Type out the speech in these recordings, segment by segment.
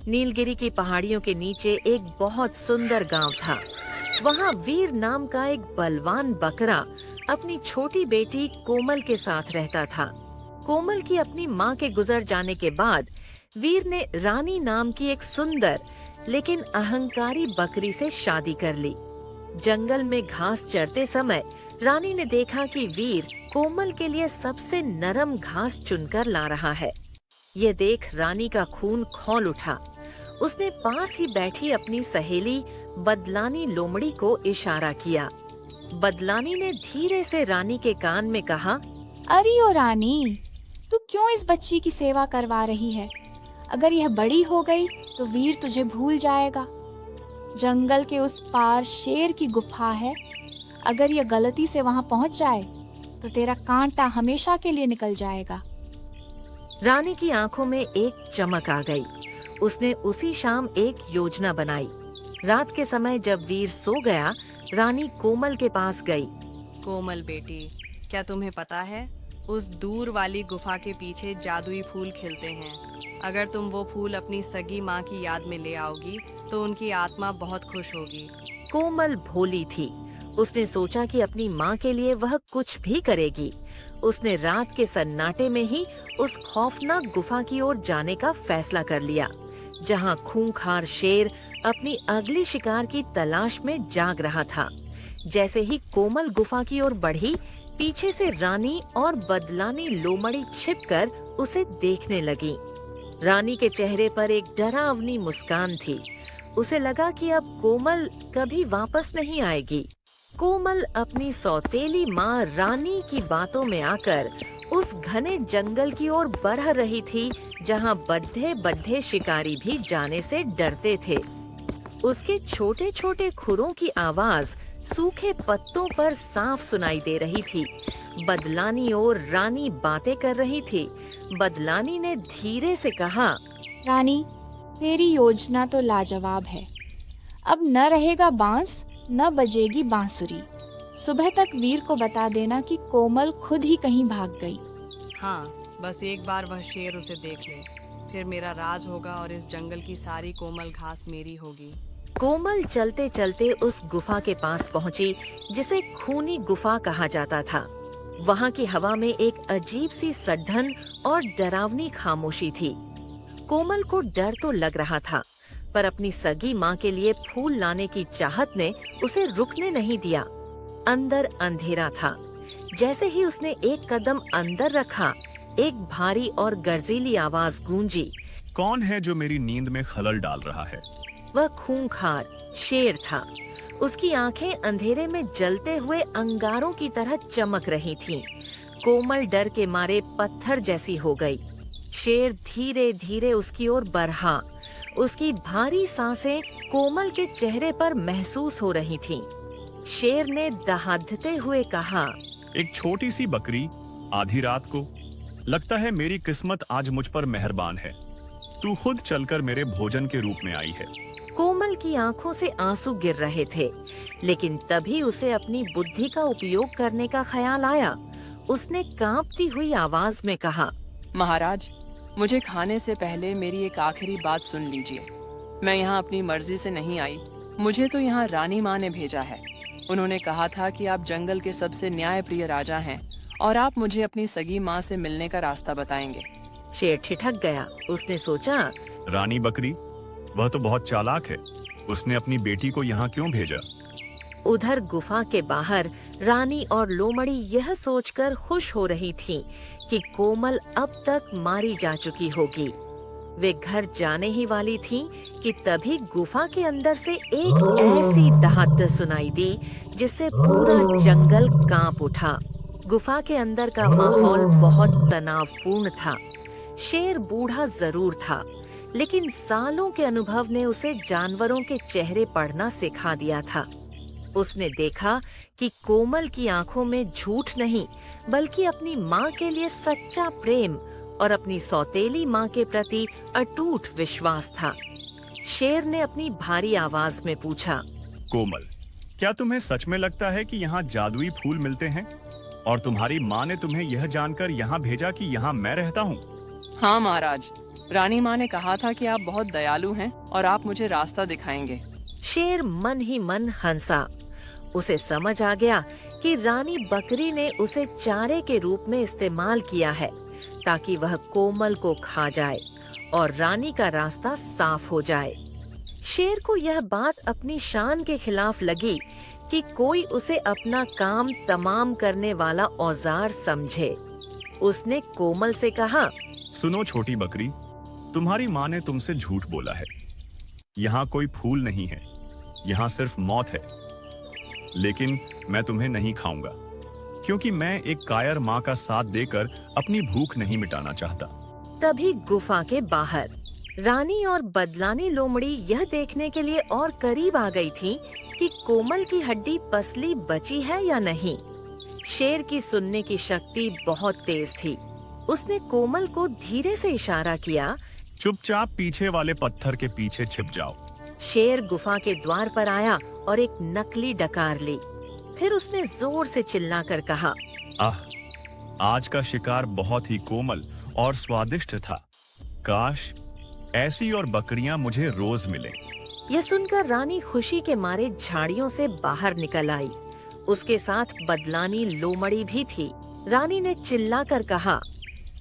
नीलगिरी की पहाड़ियों के नीचे एक बहुत सुंदर गांव था। वहां वीर नाम का एक बलवान बकरा अपनी छोटी बेटी कोमल के साथ रहता था। कोमल की अपनी मां के गुजर जाने के बाद वीर ने रानी नाम की एक सुंदर लेकिन अहंकारी बकरी से शादी कर ली। जंगल में घास चरते समय रानी ने देखा कि वीर कोमल के लिए सबसे नरम घास चुनकर ला रहा है। ये देख रानी का खून खौल उठा। उसने पास ही बैठी अपनी सहेली बदलानी लोमड़ी को इशारा किया। बदलानी ने धीरे से रानी के कान में कहा, अरे ओ रानी, तू क्यों इस बच्ची की सेवा करवा रही है? अगर यह बड़ी हो गई तो वीर तुझे भूल जाएगा। जंगल के उस पार शेर की गुफा है। अगर यह गलती से वहां पहुंच जाए तो तेरा कांटा हमेशा के लिए निकल जाएगा। रानी की आंखों में एक चमक आ गई। उसने उसी शाम एक योजना बनाई। रात के समय जब वीर सो गया, रानी कोमल के पास गई। कोमल बेटी, क्या तुम्हें पता है उस दूर वाली गुफा के पीछे जादुई फूल खिलते हैं। अगर तुम वो फूल अपनी सगी माँ की याद में ले आओगी तो उनकी आत्मा बहुत खुश होगी। कोमल भोली थी। उसने सोचा कि अपनी माँ के लिए वह कुछ भी करेगी। उसने रात के सन्नाटे में ही उस खौफनाक गुफा की ओर जाने का फैसला कर लिया, जहाँ खूंखार शेर अपनी अगली शिकार की तलाश में जाग रहा था। जैसे ही कोमल गुफा की ओर बढ़ी, पीछे से रानी और बदलानी लोमड़ी छिपकर उसे देखने लगी। रानी के चेहरे पर एक डरावनी मुस्कान थी। उसे लगा कि अब कोमल कभी वापस नहीं आएगी। कोमल अपनी सौतेली माँ रानी की बातों में आकर उस घने जंगल की ओर बढ़ रही थी, जहाँ बड्ढे बड्ढे शिकारी भी जाने से डरते थे। उसके छोटे छोटे खुरों की आवाज सूखे पत्तों पर साफ सुनाई दे रही थी। बदलानी और रानी बातें कर रही थी। बदलानी ने धीरे से कहा, रानी, तेरी योजना तो लाजवाब है। अब न रहेगा बांस, न बजेगी बांसुरी। सुबह तक वीर को बता देना कि कोमल खुद ही कहीं भाग गई। हाँ, बस एक बार वह शेर उसे देख ले, फिर मेरा राज होगा और इस जंगल की सारी कोमल घास मेरी होगी। कोमल चलते चलते उस गुफा के पास पहुंची, जिसे खूनी गुफा कहा जाता था। वहां की हवा में एक अजीब सी सड्ढन और डरावनी खामोशी थी। कोमल को डर तो लग रहा था, पर अपनी सगी माँ के लिए फूल लाने की चाहत ने उसे रुकने नहीं दिया। अंदर अंधेरा था। जैसे ही उसने एक कदम अंदर रखा, एक भारी और गर्जीली आवाज गूंजी। कौन है जो मेरी नींद में खलल डाल रहा है? वह खूंखार शेर था। उसकी आंखें अंधेरे में जलते हुए अंगारों की तरह चमक रही थीं। कोमल डर के मारे पत्थर जैसी हो गई। शेर धीरे धीरे उसकी ओर बढ़ा। उसकी भारी सांसें कोमल के चेहरे पर महसूस हो रही थीं। शेर ने दहाड़ते हुए कहा, एक छोटी सी बकरी आधी रात को, लगता है मेरी किस्मत आज मुझ पर मेहरबान है। तू खुद चलकर मेरे भोजन के रूप में आई है। कोमल की आंखों से आंसू गिर रहे थे, लेकिन तभी उसे अपनी बुद्धि का उपयोग करने का ख्याल आया। उसने कांपती हुई आवाज में कहा, महाराज, मुझे खाने से पहले मेरी एक आखिरी बात सुन लीजिए। मैं यहाँ अपनी मर्जी से नहीं आई। मुझे तो यहाँ रानी माँ ने भेजा है। उन्होंने कहा था कि आप जंगल के सबसे न्यायप्रिय राजा हैं और आप मुझे अपनी सगी माँ से मिलने का रास्ता बताएंगे। शेर ठिठक गया। उसने सोचा, रानी बकरी, वह तो बहुत चालाक है। उसने अपनी बेटी को यहाँ क्यों भेजा? उधर गुफा के बाहर रानी और लोमड़ी यह सोचकर खुश हो रही थीं कि कोमल अब तक मारी जा चुकी होगी। वे घर जाने ही वाली थीं कि तभी गुफा के अंदर से एक ऐसी दहाड़ सुनाई दी जिससे पूरा जंगल कांप उठा। गुफा के अंदर का माहौल बहुत तनावपूर्ण था। शेर बूढ़ा जरूर था, लेकिन सालों के अनुभव ने उसे जानवरों के चेहरे पढ़ना सिखा दिया था। उसने देखा कि कोमल की आंखों में झूठ नहीं, बल्कि अपनी माँ के लिए सच्चा प्रेम और अपनी सौतेली माँ के प्रति अटूट विश्वास था। शेर ने अपनी भारी आवाज में पूछा, कोमल, क्या तुम्हें सच में लगता है कि यहाँ जादुई फूल मिलते हैं? और तुम्हारी माँ ने तुम्हें यह जानकर यहाँ भेजा कि यहाँ मैं रहता हूँ? हाँ महाराज, रानी माँ ने कहा था कि आप बहुत दयालु हैं और आप मुझे रास्ता दिखाएंगे। शेर मन ही मन हंसा। उसे समझ आ गया कि रानी बकरी ने उसे चारे के रूप में इस्तेमाल किया है ताकि वह कोमल को खा जाए और रानी का रास्ता साफ हो जाए। शेर को यह बात अपनी शान के खिलाफ लगी कि कोई उसे अपना काम तमाम करने वाला औजार समझे। उसने कोमल से कहा, सुनो छोटी बकरी, तुम्हारी माँ ने तुमसे झूठ बोला है। यहाँ कोई फूल नहीं है, यहाँ सिर्फ मौत है। लेकिन मैं तुम्हें नहीं खाऊंगा, क्योंकि मैं एक कायर माँ का साथ देकर अपनी भूख नहीं मिटाना चाहता। तभी गुफा के बाहर रानी और बदलानी लोमड़ी यह देखने के लिए और करीब आ गई थी कि कोमल की हड्डी पसली बची है या नहीं। शेर की सुनने की शक्ति बहुत तेज थी। उसने कोमल को धीरे से इशारा किया, चुपचाप पीछे वाले पत्थर के पीछे छिप जाओ। शेर गुफा के द्वार पर आया और एक नकली डकार ली। फिर उसने जोर से चिल्लाकर कहा, आह, आज का शिकार बहुत ही कोमल और स्वादिष्ट था। काश ऐसी और बकरियां मुझे रोज मिले। यह सुनकर रानी खुशी के मारे झाड़ियों से बाहर निकल आई। उसके साथ बदलानी लोमड़ी भी थी। रानी ने चिल्लाकर कहा,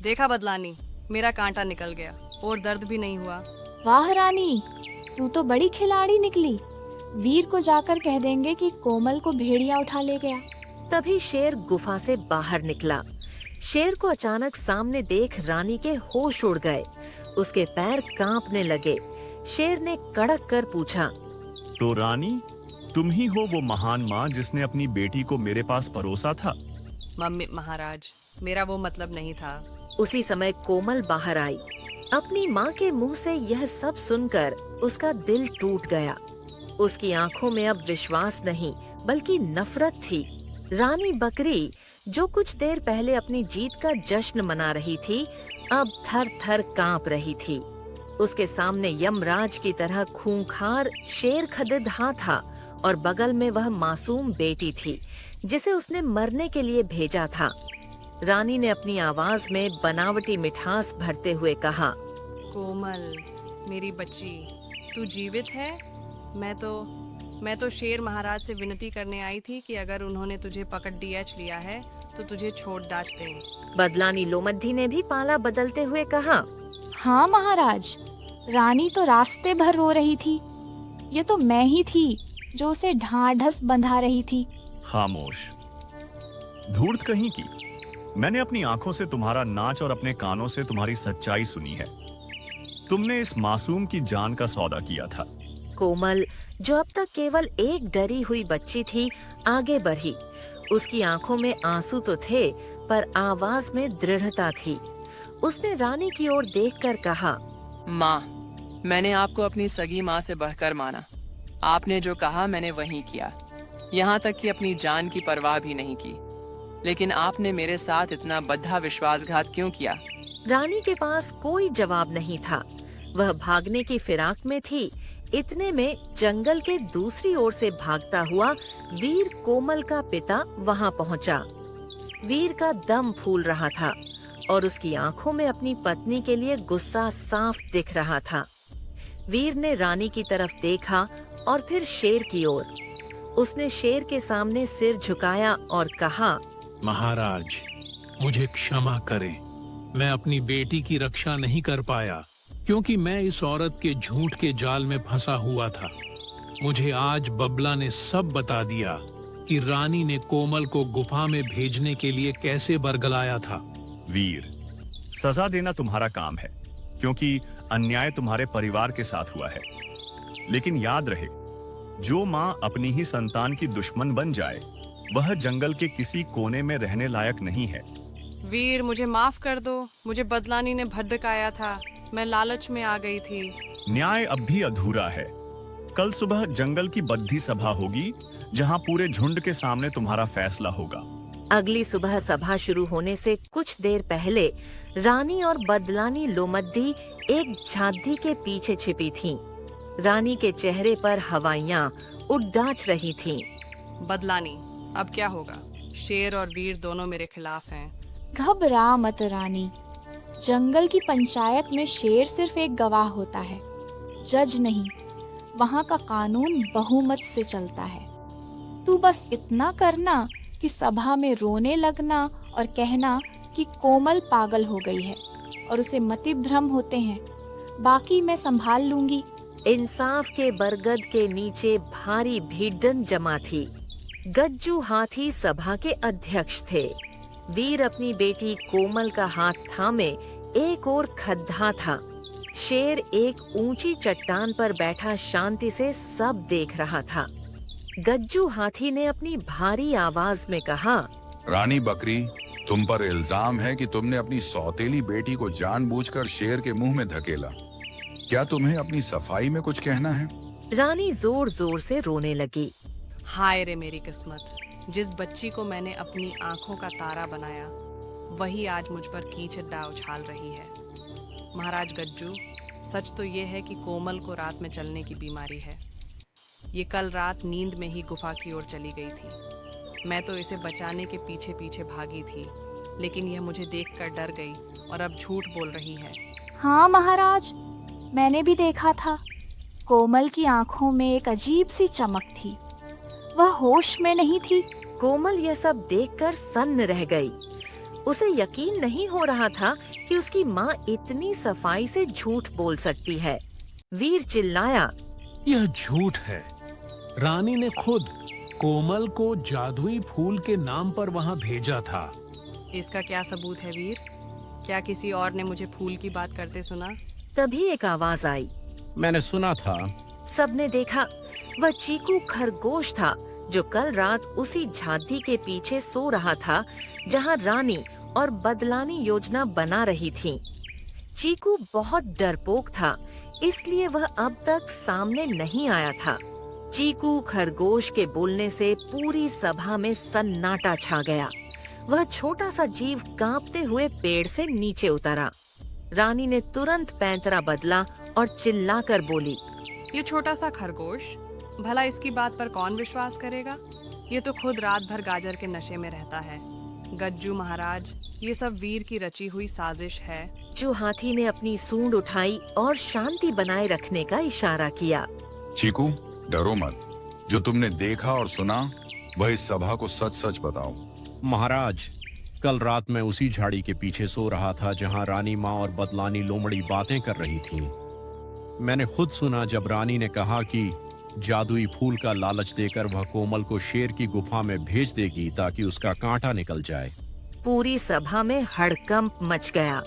देखा बदलानी, मेरा कांटा निकल गया और दर्द भी नहीं हुआ। वाह रानी, तू तो बड़ी खिलाड़ी निकली। वीर को जाकर कह देंगे कि कोमल को भेड़िया उठा ले गया। तभी शेर गुफा से बाहर निकला। शेर को अचानक सामने देख रानी के होश उड़ गए। उसके पैर कांपने लगे। शेर ने कड़क कर पूछा, तो रानी, तुम ही हो वो महान माँ जिसने अपनी बेटी को मेरे पास परोसा था? मम्मी महाराज, मेरा वो मतलब नहीं था। उसी समय कोमल बाहर आई। अपनी माँ के मुंह से यह सब सुनकर उसका दिल टूट गया। उसकी आंखों में अब विश्वास नहीं बल्कि नफरत थी। रानी बकरी, जो कुछ देर पहले अपनी जीत का जश्न मना रही थी, अब थर थर कांप रही थी। उसके सामने यमराज की तरह खूंखार शेर खदिदहा था और बगल में वह मासूम बेटी थी जिसे उसने मरने के लिए भेजा था। रानी ने अपनी आवाज में बनावटी मिठास भरते हुए कहा, कोमल, मेरी बच्ची, तू जीवित है? मैं तो शेर महाराज से विनती करने आई थी कि अगर उन्होंने तुझे पकड़ लिया है तो तुझे छोड़ डाच दें। बदलानी लोमड्डी ने भी पाला बदलते हुए कहा, हाँ महाराज, रानी तो रास्ते भर रो रही थी। ये तो मैं ही थी जो उसे ढांढस बंधा रही थी। खामोश, धूर्त कहीं की। मैंने अपनी आंखों से तुम्हारा नाच और अपने कानों से तुम्हारी सच्चाई सुनी है। तुमने इस मासूम की जान का सौदा किया था। कोमल, जो अब तक केवल एक डरी हुई बच्ची थी, आगे बढ़ी। उसकी आंखों में आंसू तो थे पर आवाज में दृढ़ता थी। उसने रानी की ओर देखकर कहा, माँ, मैंने आपको अपनी सगी माँ से बढ़कर माना। आपने जो कहा मैंने वही किया, यहाँ तक कि अपनी जान की परवाह भी नहीं की। लेकिन आपने मेरे साथ इतना बद्धा विश्वासघात क्यों किया? रानी के पास कोई जवाब नहीं था। वह भागने की फिराक में थी। इतने में जंगल के दूसरी ओर से भागता हुआ वीर कोमल का पिता वहां पहुंचा। वीर का दम फूल रहा था और उसकी आंखों में अपनी पत्नी के लिए गुस्सा साफ दिख रहा था। वीर ने रानी की तरफ देखा और फिर शेर की ओर। उसने शेर के सामने सिर झुकाया और कहा, महाराज, मुझे क्षमा करें। मैं अपनी बेटी की रक्षा नहीं कर पाया क्योंकि मैं इस औरत के झूठ के जाल में फंसा हुआ था। मुझे आज बबला ने सब बता दिया कि रानी ने कोमल को गुफा में भेजने के लिए कैसे बरगलाया था। वीर, सजा देना तुम्हारा काम है क्योंकि अन्याय तुम्हारे परिवार के साथ हुआ है। लेकिन याद रहे, जो माँ अपनी ही संतान की दुश्मन बन जाए वह जंगल के किसी कोने में रहने लायक नहीं है। वीर, मुझे माफ कर दो। मुझे बदलानी ने भड़काया था। मैं लालच में आ गई थी। न्याय अब भी अधूरा है। कल सुबह जंगल की बद्धी सभा होगी जहां पूरे झुंड के सामने तुम्हारा फैसला होगा। अगली सुबह सभा शुरू होने से कुछ देर पहले रानी और बदलानी लोमड्डी एक झांकी के पीछे छिपी थीं। रानी के चेहरे पर हवाइयां उड़ाच रही थीं। बदलानी, अब क्या होगा? शेर और वीर दोनों मेरे खिलाफ हैं। घबरा मत रानी, जंगल की पंचायत में शेर सिर्फ एक गवाह होता है, जज नहीं। वहाँ का कानून बहुमत से चलता है। तू बस इतना करना कि सभा में रोने लगना और कहना कि कोमल पागल हो गई है और उसे मति भ्रम होते हैं, बाकी मैं संभाल लूंगी। इंसाफ के बरगद के नीचे भारी भीड़न जमा थी। गज्जू हाथी सभा के अध्यक्ष थे। वीर अपनी बेटी कोमल का हाथ थामे एक और खद्धा था। शेर एक ऊंची चट्टान पर बैठा शांति से सब देख रहा था। गज्जू हाथी ने अपनी भारी आवाज में कहा, रानी बकरी, तुम पर इल्जाम है कि तुमने अपनी सौतेली बेटी को जानबूझकर शेर के मुंह में धकेला। क्या तुम्हें अपनी सफाई में कुछ कहना है? रानी जोर जोर से रोने लगी। हाय रे मेरी किस्मत, जिस बच्ची को मैंने अपनी आंखों का तारा बनाया वही आज मुझ पर कीचड़ उछाल रही है। महाराज गज्जू, सच तो ये है कि कोमल को रात में चलने की बीमारी है। ये कल रात नींद में ही गुफा की ओर चली गई थी। मैं तो इसे बचाने के पीछे पीछे भागी थी, लेकिन यह मुझे देखकर डर गई और अब झूठ बोल रही है। हाँ महाराज, मैंने भी देखा था। कोमल की आंखों में एक अजीब सी चमक थी। वह होश में नहीं थी। कोमल यह सब देखकर सन्न रह गई। उसे यकीन नहीं हो रहा था कि उसकी माँ इतनी सफाई से झूठ बोल सकती है। वीर चिल्लाया, यह झूठ है। रानी ने खुद कोमल को जादुई फूल के नाम पर वहां भेजा था। इसका क्या सबूत है वीर? क्या किसी और ने मुझे फूल की बात करते सुना? तभी एक आवाज आई। मैंने सुना था। सबने देखा, वह चीकू खरगोश था जो कल रात उसी झांकी के पीछे सो रहा था जहां रानी और बदलानी योजना बना रही थी। चीकू बहुत डरपोक था, इसलिए वह अब तक सामने नहीं आया था। चीकू खरगोश के बोलने से पूरी सभा में सन्नाटा छा गया। वह छोटा सा जीव कांपते हुए पेड़ से नीचे उतरा। रानी ने तुरंत पैंतरा बदला और चिल्लाकर बोली, ये छोटा सा खरगोश, भला इसकी बात पर कौन विश्वास करेगा? ये तो खुद रात भर गाजर के नशे में रहता है। गज्जू महाराज, ये सब वीर की रची हुई साजिश है। जो हाथी ने अपनी सूंड उठाई और शांति बनाए रखने का इशारा किया। चीकू, डरो मत। जो तुमने देखा और सुना वह इस सभा को सच सच बताओ। महाराज, कल रात मैं उसी झाड़ी के पीछे सो रहा था जहां रानी माँ और बदलानी लोमड़ी बातें कर रही थीं। मैंने खुद सुना जब रानी ने कहा कि जादुई फूल का लालच देकर वह कोमल को शेर की गुफा में भेज देगी ताकि उसका कांटा निकल जाए। पूरी सभा में हड़कंप मच गया।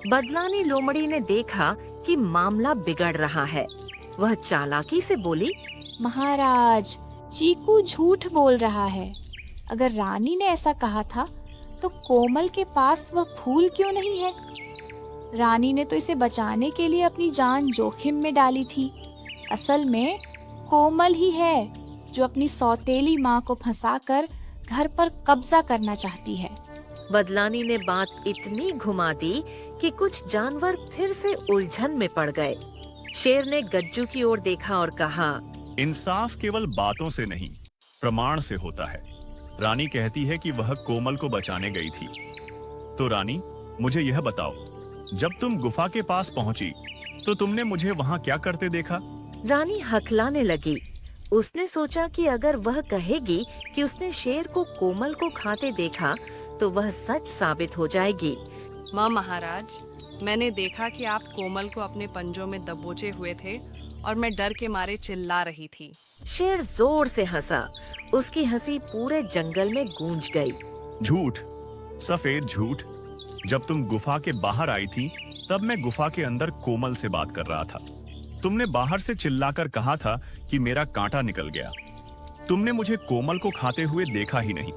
बदलानी लोमड़ी ने देखा कि मामला बिगड़ रहा है। वह चालाकी से बोली, महाराज, चीकू झूठ बोल रहा है। अगर रानी ने ऐसा कहा था तो कोमल के पास वह फूल क्यों नहीं है? रानी ने तो इसे बचाने के लिए अपनी जान जोखिम में डाली थी। असल में कोमल ही है जो अपनी सौतेली माँ को फंसाकर घर पर कब्जा करना चाहती है। बदलानी ने बात इतनी घुमा दी कि कुछ जानवर फिर से उलझन में पड़ गए। शेर ने गज्जू की ओर देखा और कहा, इंसाफ केवल बातों से नहीं, प्रमाण से होता है। रानी कहती है कि वह कोमल को बचाने गई थी। तो रानी, मुझे यह बताओ, जब तुम गुफा के पास पहुंची तो तुमने मुझे वहां क्या करते देखा? रानी हकलाने लगी। उसने सोचा कि अगर वह कहेगी कि उसने शेर को कोमल को खाते देखा तो वह सच साबित हो जाएगी। माँ महाराज, मैंने देखा कि आप कोमल को अपने पंजों में दबोचे हुए थे और मैं डर के मारे चिल्ला रही थी। शेर जोर से हंसा। उसकी हंसी पूरे जंगल में गूंज गई। झूठ, सफेद झूठ। जब तुम गुफा के बाहर आई थी तब मैं गुफा के अंदर कोमल से बात कर रहा था। तुमने बाहर से चिल्लाकर कहा था कि मेरा कांटा निकल गया। तुमने मुझे कोमल को खाते हुए देखा ही नहीं,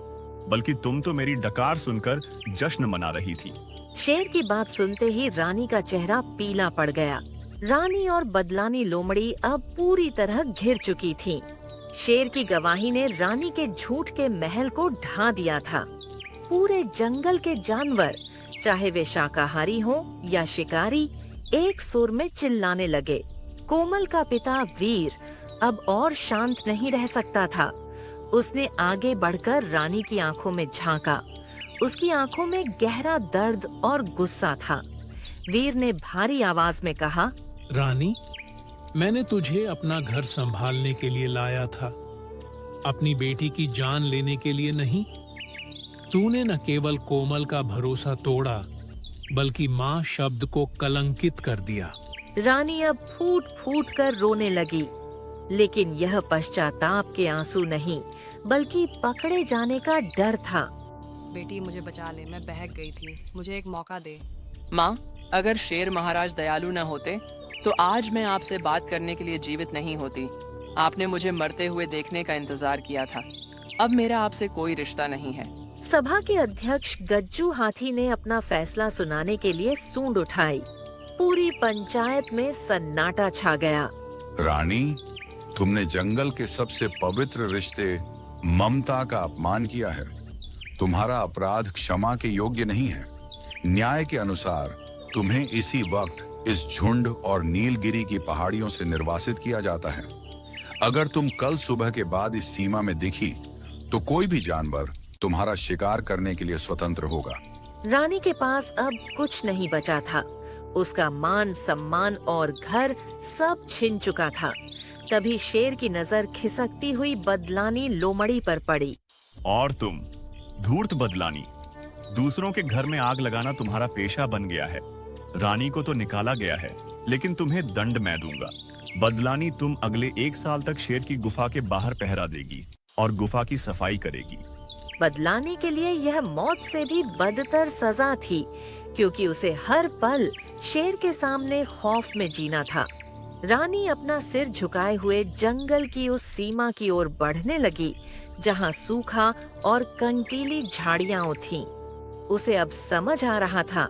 बल्कि तुम तो मेरी डकार सुनकर जश्न मना रही थी। शेर की बात सुनते ही रानी का चेहरा पीला पड़ गया। रानी और बदलानी लोमड़ी अब पूरी तरह घिर चुकी थीं। शेर की गवाही ने रानी के झूठ के महल को ढा दिया था। पूरे जंगल के जानवर, चाहे वे शाकाहारी हों या शिकारी, एक सुर में चिल्लाने लगे। कोमल का पिता वीर अब और शांत नहीं रह सकता था। उसने आगे बढ़कर रानी की आंखों में झांका। उसकी आंखों में गहरा दर्द और गुस्सा था। वीर ने भारी आवाज में कहा, रानी, मैंने तुझे अपना घर संभालने के लिए लाया था, अपनी बेटी की जान लेने के लिए नहीं। तूने न केवल कोमल का भरोसा तोड़ा, बल्कि माँ शब्द को कलंकित कर दिया। रानी अब फूट फूट कर रोने लगी, लेकिन यह पश्चाताप के आंसू नहीं, बल्कि पकड़े जाने का डर था। बेटी मुझे बचा ले, मैं बहक गई थी, मुझे एक मौका दे। माँ, अगर शेर महाराज दयालु न होते तो आज मैं आपसे बात करने के लिए जीवित नहीं होती। आपने मुझे मरते हुए देखने का इंतजार किया था। अब मेरा आपसे कोई रिश्ता नहीं है। सभा के अध्यक्ष गज्जू हाथी ने अपना फैसला सुनाने के लिए सूंड उठाई। पूरी पंचायत में सन्नाटा छा गया। रानी, तुमने जंगल के सबसे पवित्र रिश्ते ममता का अपमान किया है। तुम्हारा अपराध क्षमा के योग्य नहीं है। न्याय के अनुसार तुम्हें इसी वक्त इस झुंड और नीलगिरी की पहाड़ियों से निर्वासित किया जाता है। अगर तुम कल सुबह के बाद इस सीमा में दिखी तो कोई भी जानवर तुम्हारा शिकार करने के लिए स्वतंत्र होगा। रानी के पास अब कुछ नहीं बचा था। उसका मान सम्मान और घर सब छिन चुका था। तभी शेर की नजर खिसकती हुई बदलानी लोमड़ी पर पड़ी। और तुम धूर्त बदलानी, दूसरों के घर में आग लगाना तुम्हारा पेशा बन गया है। रानी को तो निकाला गया है, लेकिन तुम्हें दंड मैं दूंगा। बदलानी, तुम अगले 1 साल तक शेर की गुफा के बाहर पहरा देगी और गुफा की सफाई करेगी। बदलानी के लिए यह मौत से भी बदतर सजा थी, क्योंकि उसे हर पल शेर के सामने खौफ में जीना था। रानी अपना सिर झुकाए हुए जंगल की उस सीमा की ओर बढ़ने लगी जहां सूखा और कंटीली झाड़ियां थीं। उसे अब समझ आ रहा था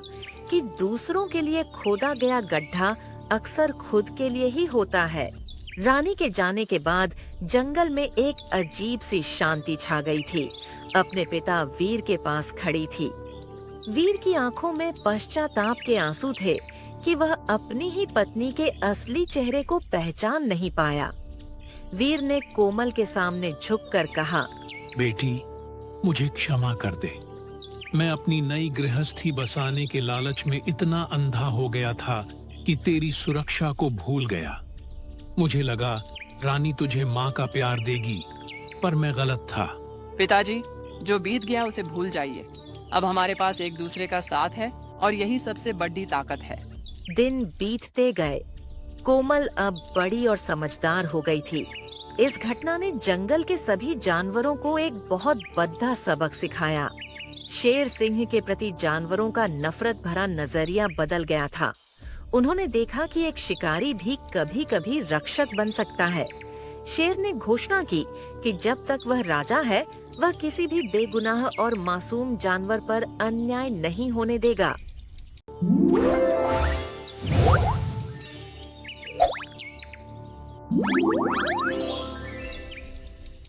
कि दूसरों के लिए खोदा गया गड्ढा अक्सर खुद के लिए ही होता है। रानी के जाने के बाद जंगल में एक अजीब सी शांति छा गई थी। अपने पिता वीर के पास खड़ी थी। वीर की आंखों में पश्चाताप के आंसू थे कि वह अपनी ही पत्नी के असली चेहरे को पहचान नहीं पाया। वीर ने कोमल के सामने झुककर कहा, बेटी, मुझे क्षमा कर दे। मैं अपनी नई गृहस्थी बसाने के लालच में इतना अंधा हो गया था कि तेरी सुरक्षा को भूल गया। मुझे लगा रानी तुझे माँ का प्यार देगी, पर मैं गलत था। पिताजी, जो बीत गया उसे भूल जाइए। अब हमारे पास एक दूसरे का साथ है और यही सबसे बड़ी ताकत है। दिन बीतते गए। कोमल अब बड़ी और समझदार हो गई थी। इस घटना ने जंगल के सभी जानवरों को एक बहुत बद्दा सबक सिखाया। शेर सिंह के प्रति जानवरों का नफरत भरा नजरिया बदल गया था। उन्होंने देखा कि एक शिकारी भी कभी-कभी रक्षक बन सकता है। शेर ने घोषणा की कि जब तक वह राजा है, वह किसी भी बेगुनाह और मासूम जानवर पर अन्याय नहीं होने देगा।